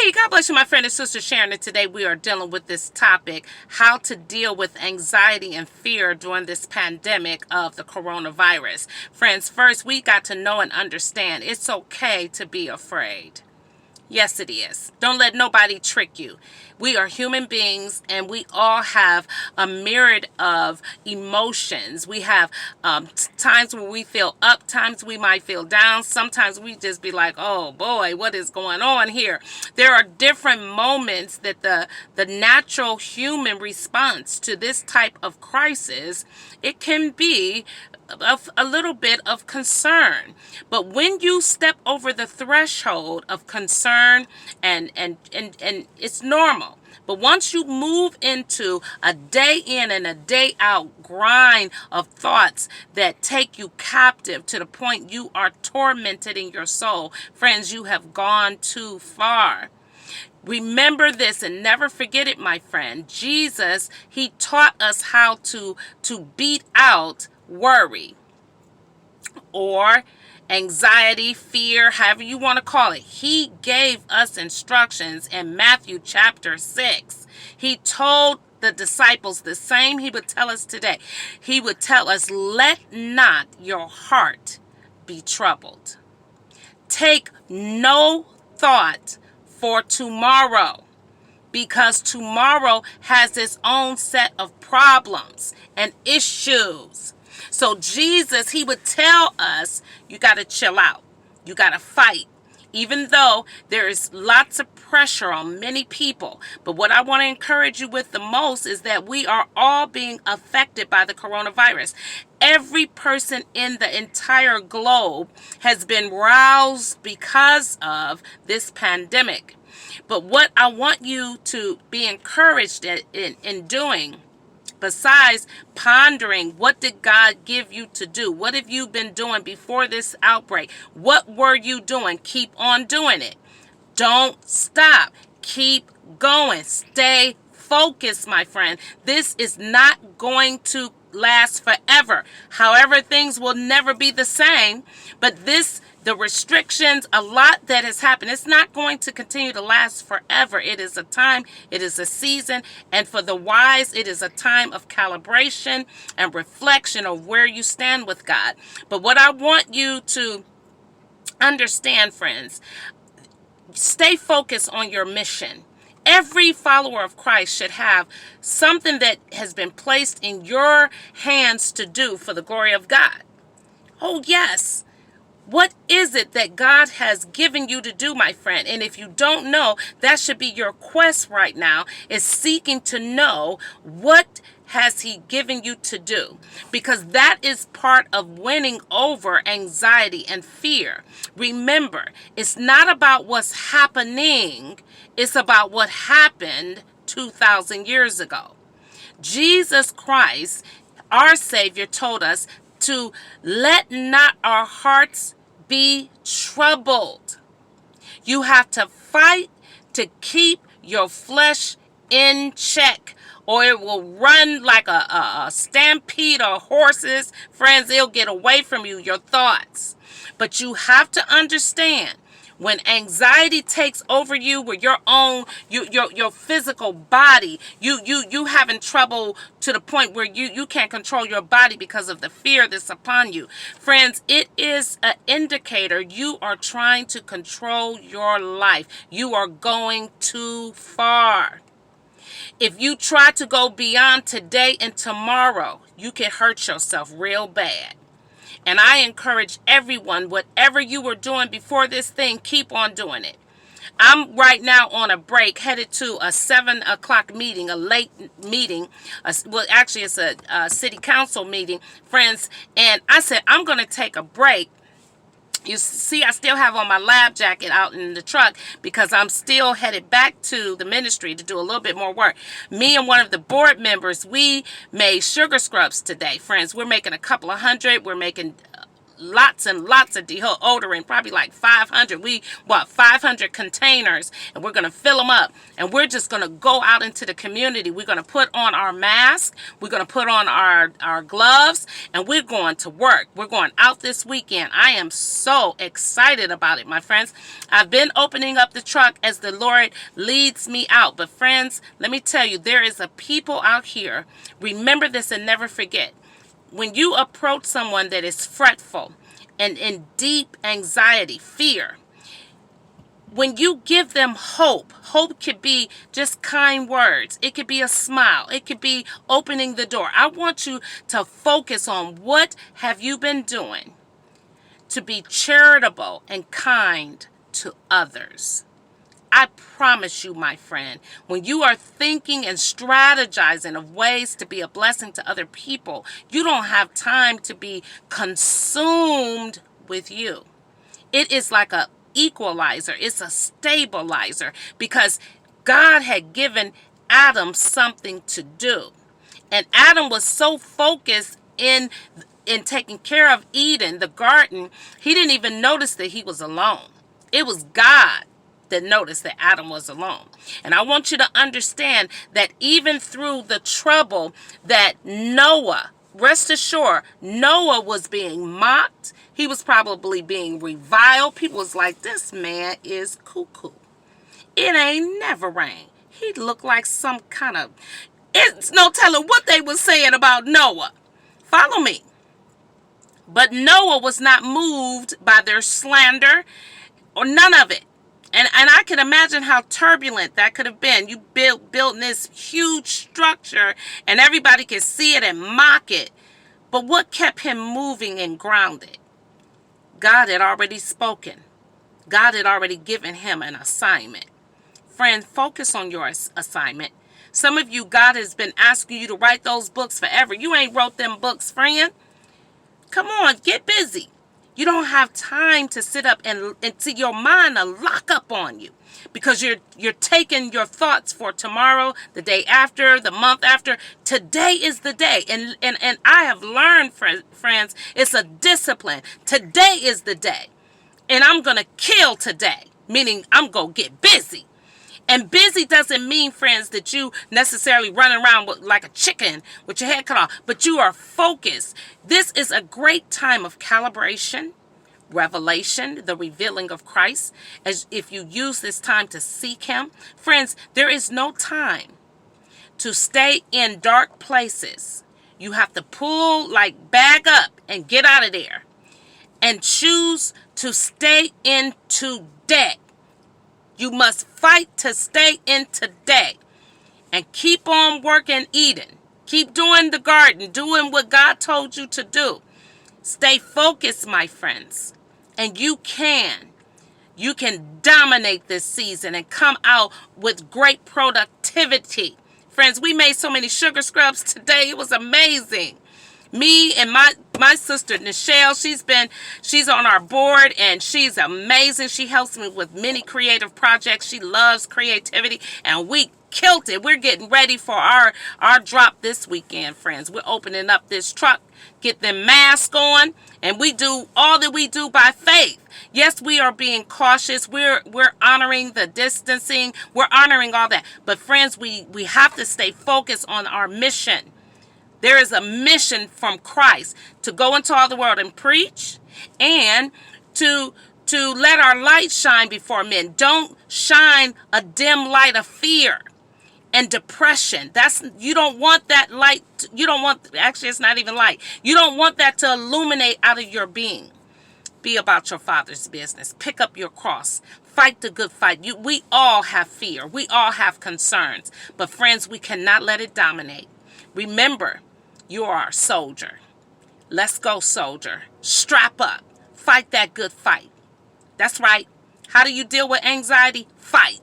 Hey, God bless you, my friend and sister Sharon. And today we are dealing with this topic, how to deal with anxiety and fear during this pandemic of the coronavirus. Friends, first we got to know and understand it's okay to be afraid. Yes, it is. Don't let nobody trick you. We are human beings and we all have a myriad of emotions. We have times when we feel up, times we might feel down. Sometimes we just be like, oh boy, what is going on here? There are different moments that the natural human response to this type of crisis, it can be of a little bit of concern. But when you step over the threshold of concern and it's normal. But once you move into a day in and a day out grind of thoughts that take you captive to the point you are tormented in your soul, friends, you have gone too far. Remember this and never forget it, my friend. Jesus, he taught us how to beat out worry or anxiety, fear, however you want to call it. He gave us instructions in Matthew chapter 6. He told the disciples the same he would tell us today. He would tell us, let not your heart be troubled. Take no thought for tomorrow, because tomorrow has its own set of problems and issues. So Jesus, he would tell us, you got to chill out. You got to fight. Even though there is lots of pressure on many people. But what I want to encourage you with the most is that we are all being affected by the coronavirus. Every person in the entire globe has been roused because of this pandemic. But what I want you to be encouraged in doing, besides pondering, what did God give you to do? What have you been doing before this outbreak? What were you doing? Keep on doing it. Don't stop. Keep going. Stay focused, my friend. This is not going to last forever. However, things will never be the same. But the restrictions, a lot that has happened, it's not going to continue to last forever. It is a time, it is a season, and for the wise, it is a time of calibration and reflection of where you stand with God. But what I want you to understand, friends, stay focused on your mission. Every follower of Christ should have something that has been placed in your hands to do for the glory of God. Oh, yes. What is it that God has given you to do, my friend? And if you don't know, that should be your quest right now, is seeking to know what has he given you to do, because that is part of winning over anxiety and fear. Remember, it's not about what's happening. It's about what happened 2,000 years ago. Jesus Christ, our Savior, told us to let not our hearts be troubled. You have to fight to keep your flesh in check, or it will run like a stampede of horses. Friends, it'll get away from you, your thoughts. But you have to understand, when anxiety takes over you with your physical body, you having trouble to the point where you can't control your body because of the fear that's upon you. Friends, it is an indicator you are trying to control your life. You are going too far. If you try to go beyond today and tomorrow, you can hurt yourself real bad. And I encourage everyone, whatever you were doing before this thing, keep on doing it. I'm right now on a break, headed to a 7 o'clock meeting, a late meeting. Well, actually, it's a city council meeting, friends. And I said, I'm going to take a break. You see, I still have on my lab jacket out in the truck because I'm still headed back to the ministry to do a little bit more work. Me and one of the board members, we made sugar scrubs today, friends. We're making a couple of hundred. We're making lots and lots of deodorant, probably like 500. We bought 500 containers, and we're going to fill them up. And we're just going to go out into the community. We're going to put on our mask. We're going to put on our gloves, and we're going to work. We're going out this weekend. I am so excited about it, my friends. I've been opening up the truck as the Lord leads me out. But friends, let me tell you, there is a people out here. Remember this and never forget. When you approach someone that is fretful and in deep anxiety, fear, when you give them hope, hope could be just kind words. It could be a smile. It could be opening the door. I want you to focus on what have you been doing to be charitable and kind to others. I promise you, my friend, when you are thinking and strategizing of ways to be a blessing to other people, you don't have time to be consumed with you. It is like a equalizer. It's a stabilizer, because God had given Adam something to do. And Adam was so focused in taking care of Eden, the garden, he didn't even notice that he was alone. It was God that noticed that Adam was alone. And I want you to understand that even through the trouble that Noah, rest assured, Noah was being mocked. He was probably being reviled. People was like, this man is cuckoo. It ain't never rain. He looked like some kind of, it's no telling what they were saying about Noah. Follow me. But Noah was not moved by their slander or none of it. And I can imagine how turbulent that could have been. You built this huge structure and everybody could see it and mock it. But what kept him moving and grounded? God had already spoken. God had already given him an assignment. Friend, focus on your assignment. Some of you, God has been asking you to write those books forever. You ain't wrote them books, friend. Come on, get busy. You don't have time to sit up and see your mind to lock up on you, because you're taking your thoughts for tomorrow, the day after, the month after. Today is the day. And I have learned, friends, it's a discipline. Today is the day. And I'm going to kill today, meaning I'm going to get busy. And busy doesn't mean, friends, that you necessarily run around like a chicken with your head cut off, but you are focused. This is a great time of calibration, revelation, the revealing of Christ, as if you use this time to seek him. Friends, there is no time to stay in dark places. You have to bag up and get out of there and choose to stay in today. You must fight to stay in today and keep on working Eden. Keep doing the garden, doing what God told you to do. Stay focused, my friends, and you can dominate this season and come out with great productivity. Friends, we made so many sugar scrubs today. It was amazing. Me and my sister Nichelle, she's on our board and she's amazing. She helps me with many creative projects. She loves creativity and we killed it. We're getting ready for our drop this weekend, friends. We're opening up this truck, get them masks on, and we do all that we do by faith. Yes, we are being cautious. We're honoring the distancing. We're honoring all that. But friends, we have to stay focused on our mission. There is a mission from Christ to go into all the world and preach, and to let our light shine before men. Don't shine a dim light of fear and depression. You don't want that light. Actually, it's not even light. You don't want that to illuminate out of your being. Be about your Father's business. Pick up your cross. Fight the good fight. We all have fear. We all have concerns. But friends, we cannot let it dominate. Remember, you are a soldier. Let's go, soldier. Strap up. Fight that good fight. That's right. How do you deal with anxiety? Fight.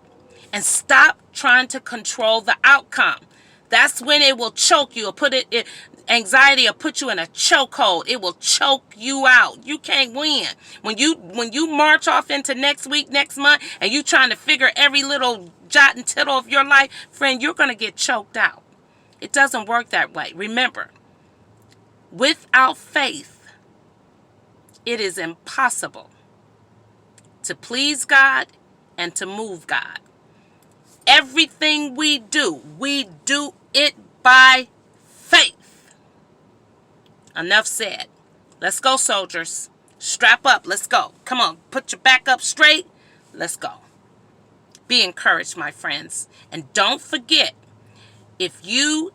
And stop trying to control the outcome. That's when it will choke you. Anxiety will put you in a chokehold. It will choke you out. You can't win. When you march off into next week, next month, and you trying to figure every little jot and tittle of your life, friend, you're going to get choked out. It doesn't work that way. Remember, without faith, it is impossible to please God and to move God. Everything we do it by faith. Enough said. Let's go, soldiers. Strap up. Let's go. Come on. Put your back up straight. Let's go. Be encouraged, my friends. And don't forget, if you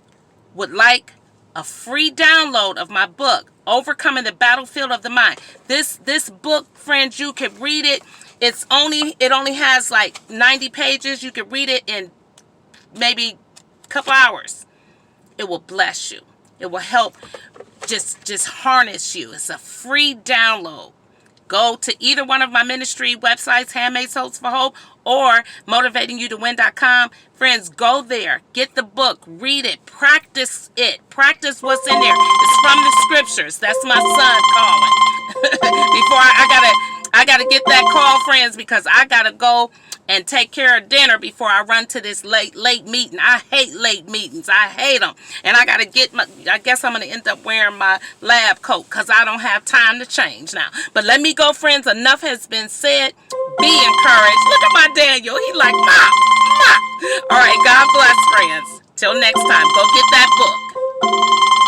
would like a free download of my book, Overcoming the Battlefield of the Mind. This book, friends, you can read it. It only has like 90 pages. You can read it in maybe a couple hours. It will bless you. It will help just harness you. It's a free download. Go to either one of my ministry websites, Handmaid's Hopes for Hope or motivatingyouTowin.com. Friends, go there. Get the book. Read it. Practice it. Practice what's in there. It's from the scriptures. That's my son calling. I gotta get that call, friends, because I gotta go and take care of dinner before I run to this late meeting. I hate late meetings. I hate them. And I gotta I guess I'm gonna end up wearing my lab coat because I don't have time to change now. But let me go, friends. Enough has been said. Be encouraged. Look at my Daniel. He like, Ma, Ma. All right, God bless, friends. Till next time, go get that book.